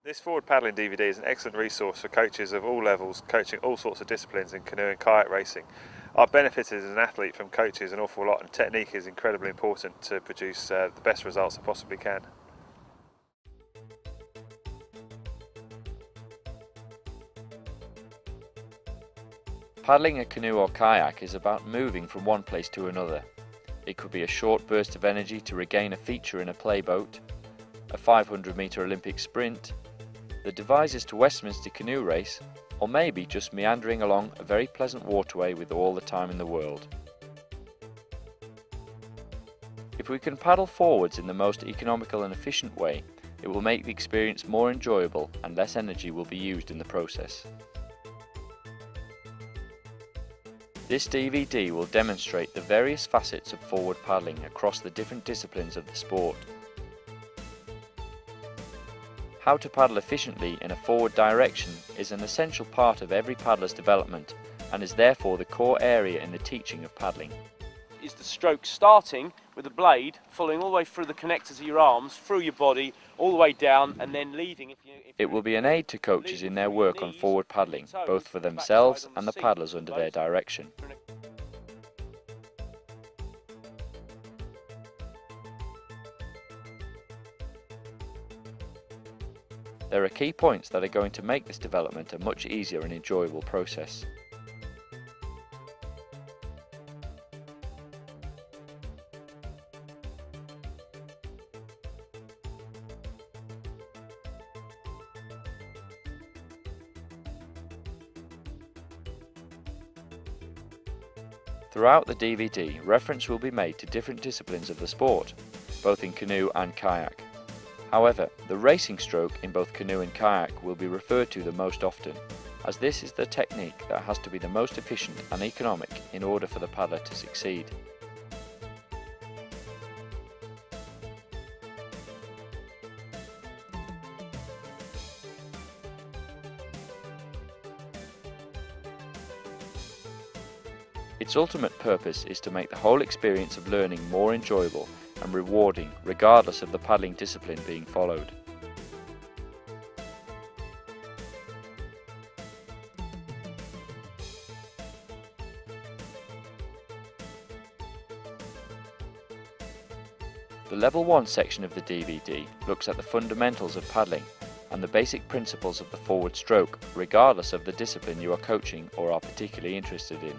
This forward paddling DVD is an excellent resource for coaches of all levels, coaching all sorts of disciplines in canoe and kayak racing. I've benefited as an athlete from coaches an awful lot, and technique is incredibly important to produce the best results I possibly can. Paddling a canoe or kayak is about moving from one place to another. It could be a short burst of energy to regain a feature in a playboat, a 500-metre Olympic sprint, the Devizes to Westminster canoe race, or maybe just meandering along a very pleasant waterway with all the time in the world. If we can paddle forwards in the most economical and efficient way, it will make the experience more enjoyable and less energy will be used in the process. This DVD will demonstrate the various facets of forward paddling across the different disciplines of the sport. How to paddle efficiently in a forward direction is an essential part of every paddler's development and is therefore the core area in the teaching of paddling. Is the stroke starting with the blade, following all the way through the connectors of your arms, through your body, all the way down, and then leaving. It will be an aid to coaches in their work on forward paddling, both for themselves and the paddlers under their direction. There are key points that are going to make this development a much easier and enjoyable process. Throughout the DVD, reference will be made to different disciplines of the sport, both in canoe and kayak. However, the racing stroke in both canoe and kayak will be referred to the most often, as this is the technique that has to be the most efficient and economic in order for the paddler to succeed. Its ultimate purpose is to make the whole experience of learning more enjoyable and rewarding regardless of the paddling discipline being followed. The Level 1 section of the DVD looks at the fundamentals of paddling and the basic principles of the forward stroke, regardless of the discipline you are coaching or are particularly interested in.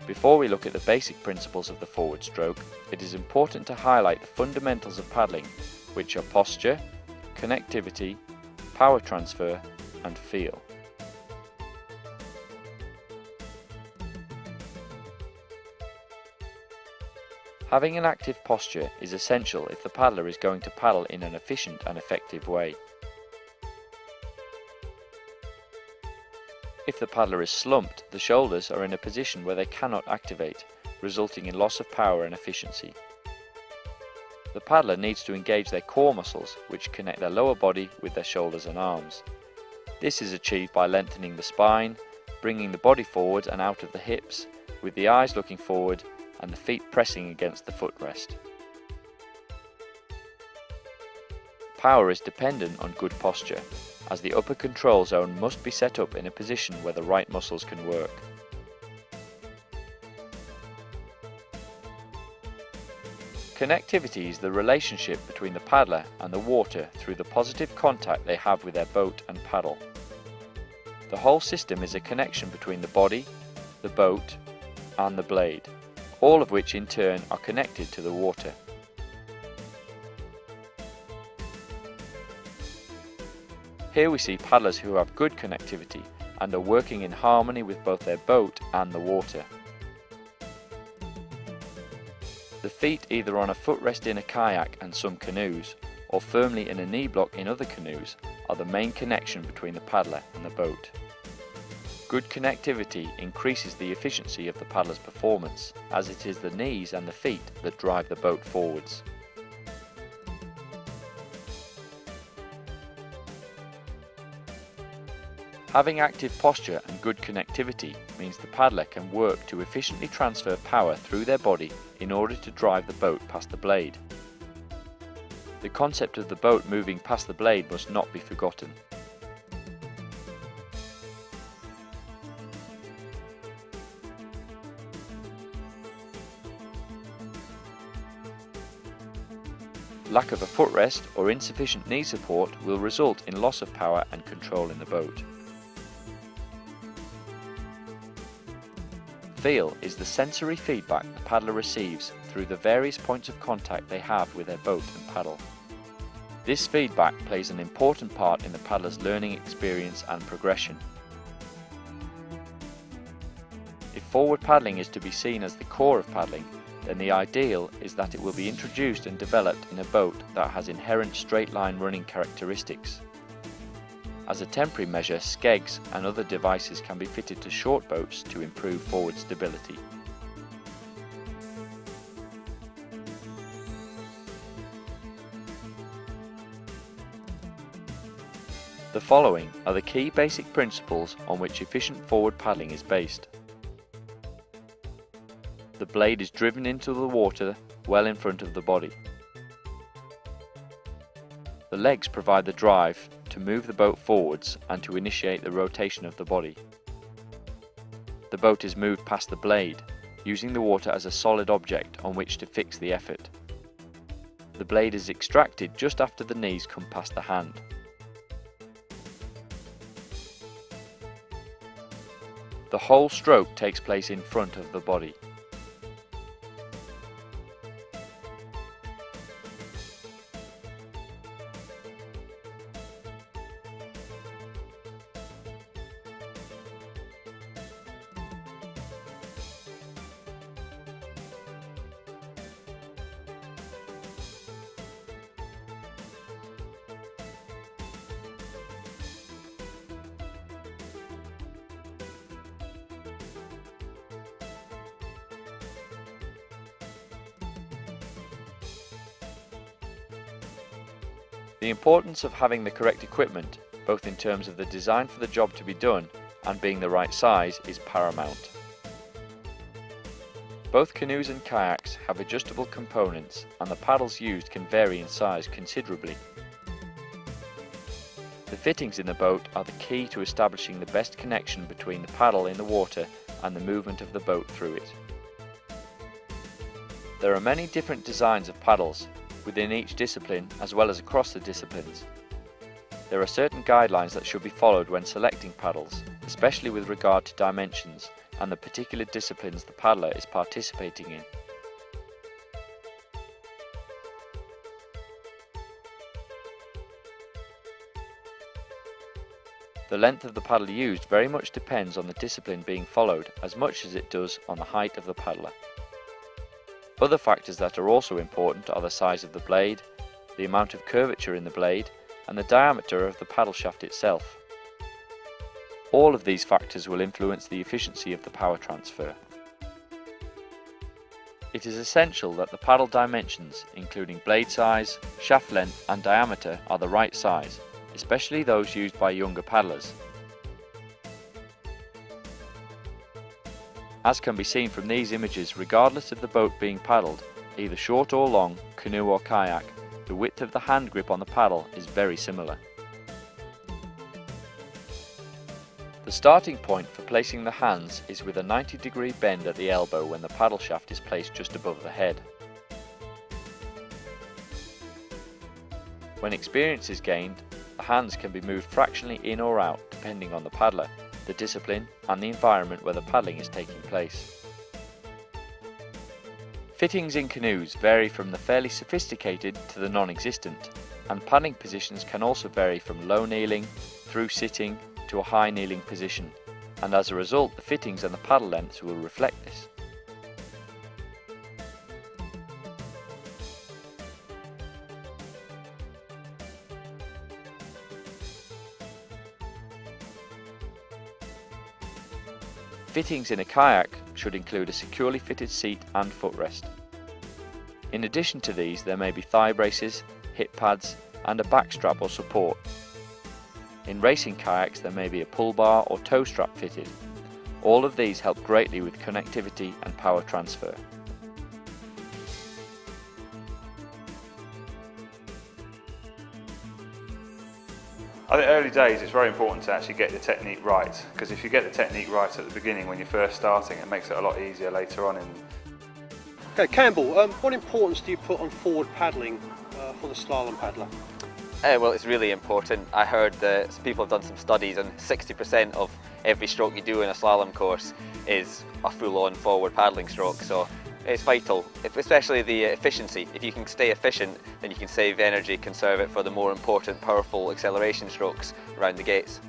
Before we look at the basic principles of the forward stroke, it is important to highlight the fundamentals of paddling, which are posture, connectivity, power transfer, and feel. Having an active posture is essential if the paddler is going to paddle in an efficient and effective way. If the paddler is slumped, the shoulders are in a position where they cannot activate, resulting in loss of power and efficiency. The paddler needs to engage their core muscles, which connect their lower body with their shoulders and arms. This is achieved by lengthening the spine, bringing the body forward and out of the hips, with the eyes looking forward and the feet pressing against the footrest. Power is dependent on good posture, as the upper control zone must be set up in a position where the right muscles can work. Connectivity is the relationship between the paddler and the water through the positive contact they have with their boat and paddle. The whole system is a connection between the body, the boat, and the blade, all of which in turn are connected to the water. Here we see paddlers who have good connectivity and are working in harmony with both their boat and the water. The feet either on a footrest in a kayak and some canoes, or firmly in a knee block in other canoes, are the main connection between the paddler and the boat. Good connectivity increases the efficiency of the paddler's performance, as it is the knees and the feet that drive the boat forwards. Having active posture and good connectivity means the paddler can work to efficiently transfer power through their body in order to drive the boat past the blade. The concept of the boat moving past the blade must not be forgotten. Lack of a footrest or insufficient knee support will result in loss of power and control in the boat. Feel is the sensory feedback the paddler receives through the various points of contact they have with their boat and paddle. This feedback plays an important part in the paddler's learning experience and progression. If forward paddling is to be seen as the core of paddling, then the ideal is that it will be introduced and developed in a boat that has inherent straight line running characteristics. As a temporary measure, skegs and other devices can be fitted to short boats to improve forward stability. The following are the key basic principles on which efficient forward paddling is based. The blade is driven into the water well in front of the body. The legs provide the drive to move the boat forwards and to initiate the rotation of the body. The boat is moved past the blade, using the water as a solid object on which to fix the effort. The blade is extracted just after the knees come past the hand. The whole stroke takes place in front of the body. The importance of having the correct equipment, both in terms of the design for the job to be done and being the right size, is paramount. Both canoes and kayaks have adjustable components, and the paddles used can vary in size considerably. The fittings in the boat are the key to establishing the best connection between the paddle in the water and the movement of the boat through it. There are many different designs of paddles within each discipline as well as across the disciplines. There are certain guidelines that should be followed when selecting paddles, especially with regard to dimensions and the particular disciplines the paddler is participating in. The length of the paddle used very much depends on the discipline being followed as much as it does on the height of the paddler. Other factors that are also important are the size of the blade, the amount of curvature in the blade, and the diameter of the paddle shaft itself. All of these factors will influence the efficiency of the power transfer. It is essential that the paddle dimensions, including blade size, shaft length and diameter, are the right size, especially those used by younger paddlers. As can be seen from these images, regardless of the boat being paddled, either short or long, canoe or kayak, the width of the hand grip on the paddle is very similar. The starting point for placing the hands is with a 90-degree bend at the elbow when the paddle shaft is placed just above the head. When experience is gained, the hands can be moved fractionally in or out depending on the paddler, the discipline and the environment where the paddling is taking place. Fittings in canoes vary from the fairly sophisticated to the non-existent, and paddling positions can also vary from low kneeling through sitting to a high kneeling position, and as a result the fittings and the paddle lengths will reflect this. Fittings in a kayak should include a securely fitted seat and footrest. In addition to these, there may be thigh braces, hip pads and a back strap or support. In racing kayaks there may be a pull bar or tow strap fitted. All of these help greatly with connectivity and power transfer. I think early days it's very important to actually get the technique right, because if you get the technique right at the beginning when you're first starting, it makes it a lot easier later on. Okay, Campbell, what importance do you put on forward paddling for the slalom paddler? Well, it's really important. I heard that people have done some studies and 60% of every stroke you do in a slalom course is a full-on forward paddling stroke, so it's vital, especially the efficiency. If you can stay efficient, then you can save energy, conserve it for the more important, powerful acceleration strokes around the gates.